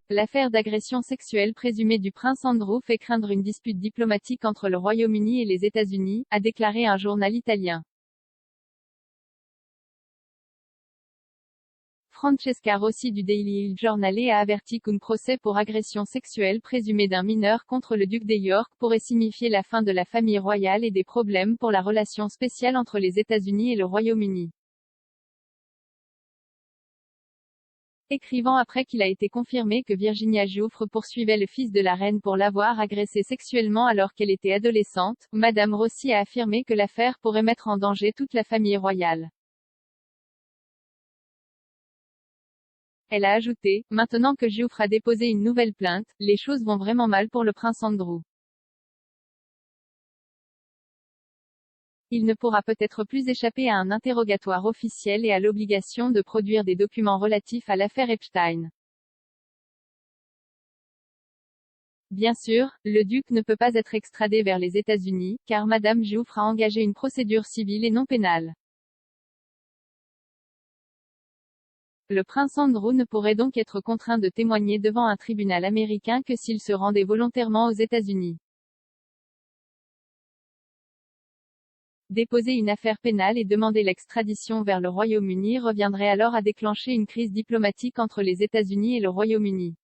l'affaire d'agression sexuelle présumée du prince Andrew fait craindre une dispute diplomatique entre le Royaume-Uni et les États-Unis, a déclaré un journal italien. Francesca Rossi du Daily Il Giornale a averti qu'un procès pour agression sexuelle présumée d'un mineur contre le duc de York pourrait signifier la fin de la famille royale et des problèmes pour la relation spéciale entre les États-Unis et le Royaume-Uni. Écrivant après qu'il a été confirmé que Virginia Giuffre poursuivait le fils de la reine pour l'avoir agressée sexuellement alors qu'elle était adolescente, Madame Rossi a affirmé que l'affaire pourrait mettre en danger toute la famille royale. Elle a ajouté, maintenant que Giuffre a déposé une nouvelle plainte, les choses vont vraiment mal pour le prince Andrew. Il ne pourra peut-être plus échapper à un interrogatoire officiel et à l'obligation de produire des documents relatifs à l'affaire Epstein. Bien sûr, le duc ne peut pas être extradé vers les États-Unis, car Madame Giuffre a engagé une procédure civile et non pénale. Le prince Andrew ne pourrait donc être contraint de témoigner devant un tribunal américain que s'il se rendait volontairement aux États-Unis. Déposer une affaire pénale et demander l'extradition vers le Royaume-Uni reviendrait alors à déclencher une crise diplomatique entre les États-Unis et le Royaume-Uni.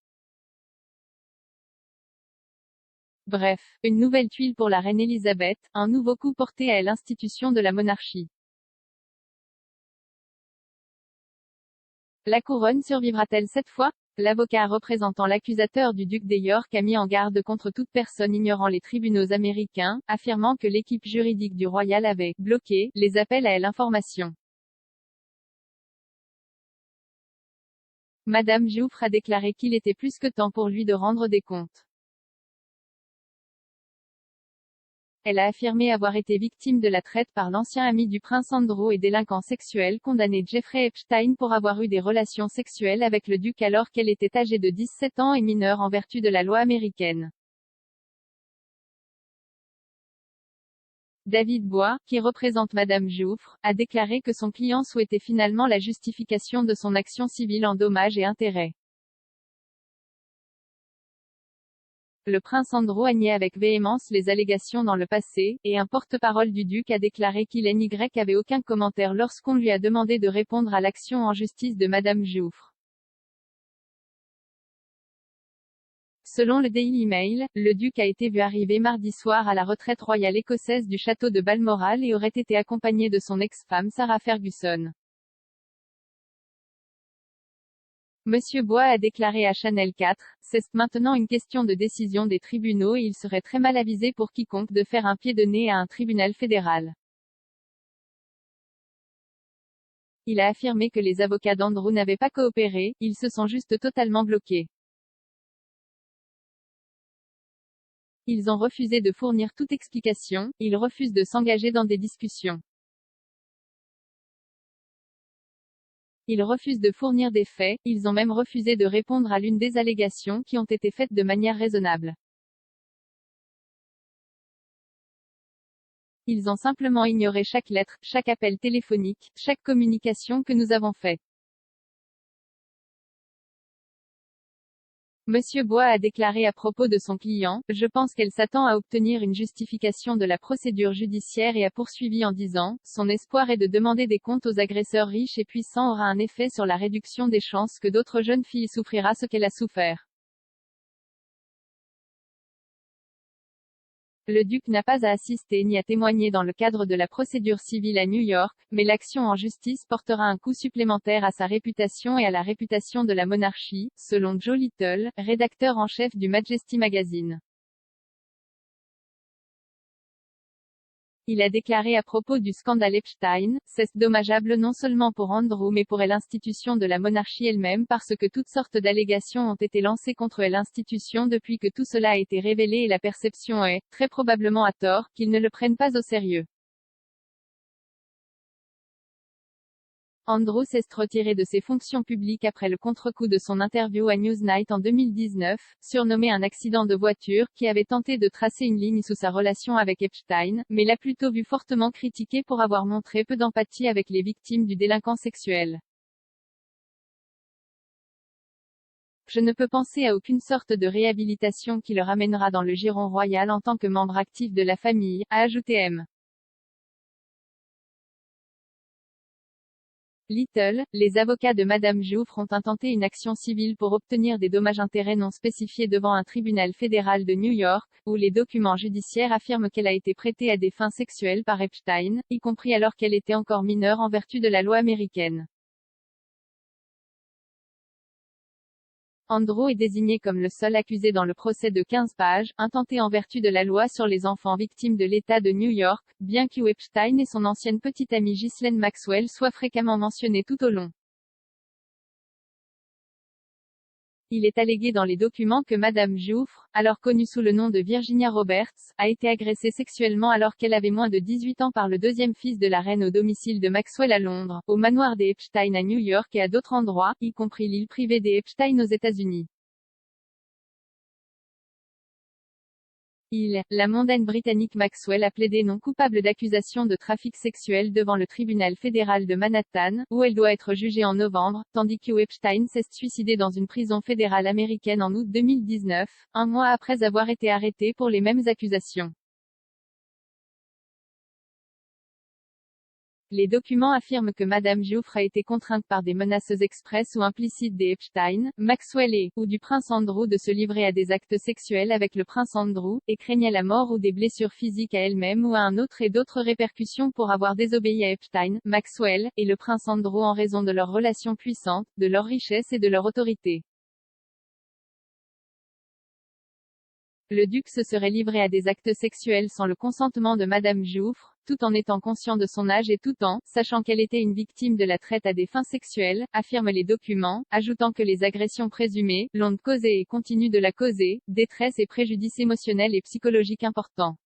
Bref, une nouvelle tuile pour la reine Elisabeth, un nouveau coup porté à l'institution de la monarchie. La couronne survivra-t-elle cette fois? L'avocat représentant l'accusateur du duc de York a mis en garde contre toute personne ignorant les tribunaux américains, affirmant que l'équipe juridique du royal avait « bloqué » les appels à l'information. Madame Giuffre a déclaré qu'il était plus que temps pour lui de rendre des comptes. Elle a affirmé avoir été victime de la traite par l'ancien ami du prince Andrew et délinquant sexuel condamné Jeffrey Epstein pour avoir eu des relations sexuelles avec le duc alors qu'elle était âgée de 17 ans et mineure en vertu de la loi américaine. David Bois, qui représente Madame Giuffre, a déclaré que son client souhaitait finalement la justification de son action civile en dommages et intérêts. Le prince Andrew a nié avec véhémence les allégations dans le passé, et un porte-parole du duc a déclaré qu'il n'y avait aucun commentaire lorsqu'on lui a demandé de répondre à l'action en justice de Madame Giuffre. Selon le Daily Mail, le duc a été vu arriver mardi soir à la retraite royale écossaise du château de Balmoral et aurait été accompagné de son ex-femme Sarah Ferguson. Monsieur Bois a déclaré à Channel 4, c'est maintenant une question de décision des tribunaux et il serait très mal avisé pour quiconque de faire un pied de nez à un tribunal fédéral. Il a affirmé que les avocats d'Andrew n'avaient pas coopéré, ils se sont juste totalement bloqués. Ils ont refusé de fournir toute explication, ils refusent de s'engager dans des discussions. Ils refusent de fournir des faits, ils ont même refusé de répondre à l'une des allégations qui ont été faites de manière raisonnable. Ils ont simplement ignoré chaque lettre, chaque appel téléphonique, chaque communication que nous avons fait. Monsieur Bois a déclaré à propos de son client, je pense qu'elle s'attend à obtenir une justification de la procédure judiciaire et a poursuivi en disant, son espoir est de demander des comptes aux agresseurs riches et puissants aura un effet sur la réduction des chances que d'autres jeunes filles souffrira ce qu'elle a souffert. Le duc n'a pas à assister ni à témoigner dans le cadre de la procédure civile à New York, mais l'action en justice portera un coup supplémentaire à sa réputation et à la réputation de la monarchie, selon Joe Little, rédacteur en chef du Majesty Magazine. Il a déclaré à propos du scandale Epstein, c'est dommageable non seulement pour Andrew mais pour l'institution de la monarchie elle-même parce que toutes sortes d'allégations ont été lancées contre l'institution depuis que tout cela a été révélé et la perception est, très probablement à tort, qu'ils ne le prennent pas au sérieux. Andrew s'est retiré de ses fonctions publiques après le contre-coup de son interview à Newsnight en 2019, surnommé un accident de voiture, qui avait tenté de tracer une ligne sous sa relation avec Epstein, mais l'a plutôt vu fortement critiqué pour avoir montré peu d'empathie avec les victimes du délinquant sexuel. Je ne peux penser à aucune sorte de réhabilitation qui le ramènera dans le giron royal en tant que membre actif de la famille, a ajouté M. Little. Les avocats de Madame Jouffre ont intenté une action civile pour obtenir des dommages-intérêts non spécifiés devant un tribunal fédéral de New York, où les documents judiciaires affirment qu'elle a été prêtée à des fins sexuelles par Epstein, y compris alors qu'elle était encore mineure en vertu de la loi américaine. Andrew est désigné comme le seul accusé dans le procès de 15 pages, intenté en vertu de la loi sur les enfants victimes de l'État de New York, bien que Epstein et son ancienne petite amie Ghislaine Maxwell soient fréquemment mentionnés tout au long. Il est allégué dans les documents que Madame Jouffre, alors connue sous le nom de Virginia Roberts, a été agressée sexuellement alors qu'elle avait moins de 18 ans par le deuxième fils de la reine au domicile de Maxwell à Londres, au manoir des Epstein à New York et à d'autres endroits, y compris l'île privée des Epstein aux États-Unis. La mondaine britannique Maxwell a plaidé non coupable d'accusation de trafic sexuel devant le tribunal fédéral de Manhattan, où elle doit être jugée en novembre, tandis que Epstein s'est suicidé dans une prison fédérale américaine en août 2019, un mois après avoir été arrêté pour les mêmes accusations. Les documents affirment que Madame Jouffre a été contrainte par des menaces expresses ou implicites des Epstein, Maxwell ou du prince Andrew de se livrer à des actes sexuels avec le prince Andrew, et craignait la mort ou des blessures physiques à elle-même ou à un autre et d'autres répercussions pour avoir désobéi à Epstein, Maxwell, et le prince Andrew en raison de leurs relations puissantes, de leur richesse et de leur autorité. Le duc se serait livré à des actes sexuels sans le consentement de Madame Jouffre, tout en étant conscient de son âge et tout en sachant qu'elle était une victime de la traite à des fins sexuelles, affirment les documents, ajoutant que les agressions présumées l'ont causé et continuent de la causer, détresse et préjudice émotionnel et psychologique importants.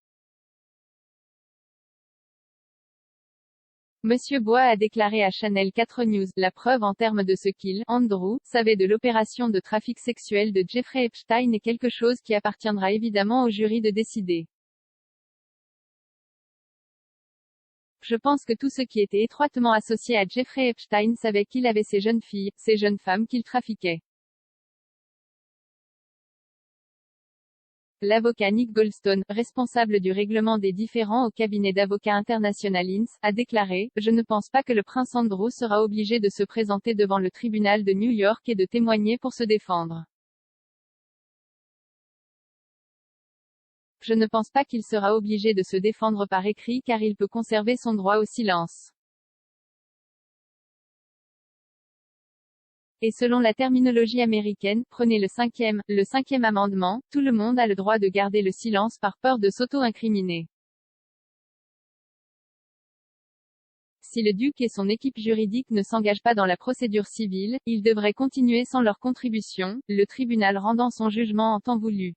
Monsieur Bois a déclaré à Channel 4 News, la preuve en termes de ce qu'il, Andrew, savait de l'opération de trafic sexuel de Jeffrey Epstein est quelque chose qui appartiendra évidemment au jury de décider. Je pense que tous ceux qui étaient étroitement associés à Jeffrey Epstein savaient qu'il avait ces jeunes filles, ces jeunes femmes qu'il trafiquait. L'avocat Nick Goldstone, responsable du règlement des différends au cabinet d'avocats international INS, a déclaré « Je ne pense pas que le prince Andrew sera obligé de se présenter devant le tribunal de New York et de témoigner pour se défendre. Je ne pense pas qu'il sera obligé de se défendre par écrit car il peut conserver son droit au silence. » Et selon la terminologie américaine, prenez le cinquième amendement, tout le monde a le droit de garder le silence par peur de s'auto-incriminer. Si le duc et son équipe juridique ne s'engagent pas dans la procédure civile, ils devraient continuer sans leur contribution, le tribunal rendant son jugement en temps voulu.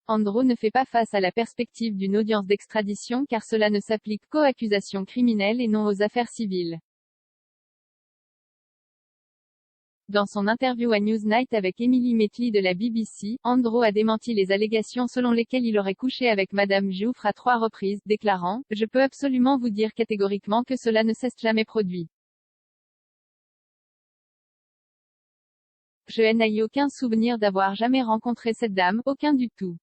Andrew ne fait pas face à la perspective d'une audience d'extradition car cela ne s'applique qu'aux accusations criminelles et non aux affaires civiles. Dans son interview à Newsnight avec Emily Maitli de la BBC, Andrew a démenti les allégations selon lesquelles il aurait couché avec Madame Jouffre à 3 reprises, déclarant « Je peux absolument vous dire catégoriquement que cela ne s'est jamais produit. Je n'ai aucun souvenir d'avoir jamais rencontré cette dame, aucun du tout. »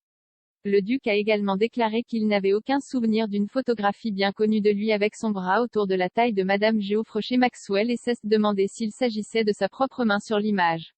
Le duc a également déclaré qu'il n'avait aucun souvenir d'une photographie bien connue de lui avec son bras autour de la taille de Madame Jouffre chez Maxwell et s'est demandé s'il s'agissait de sa propre main sur l'image.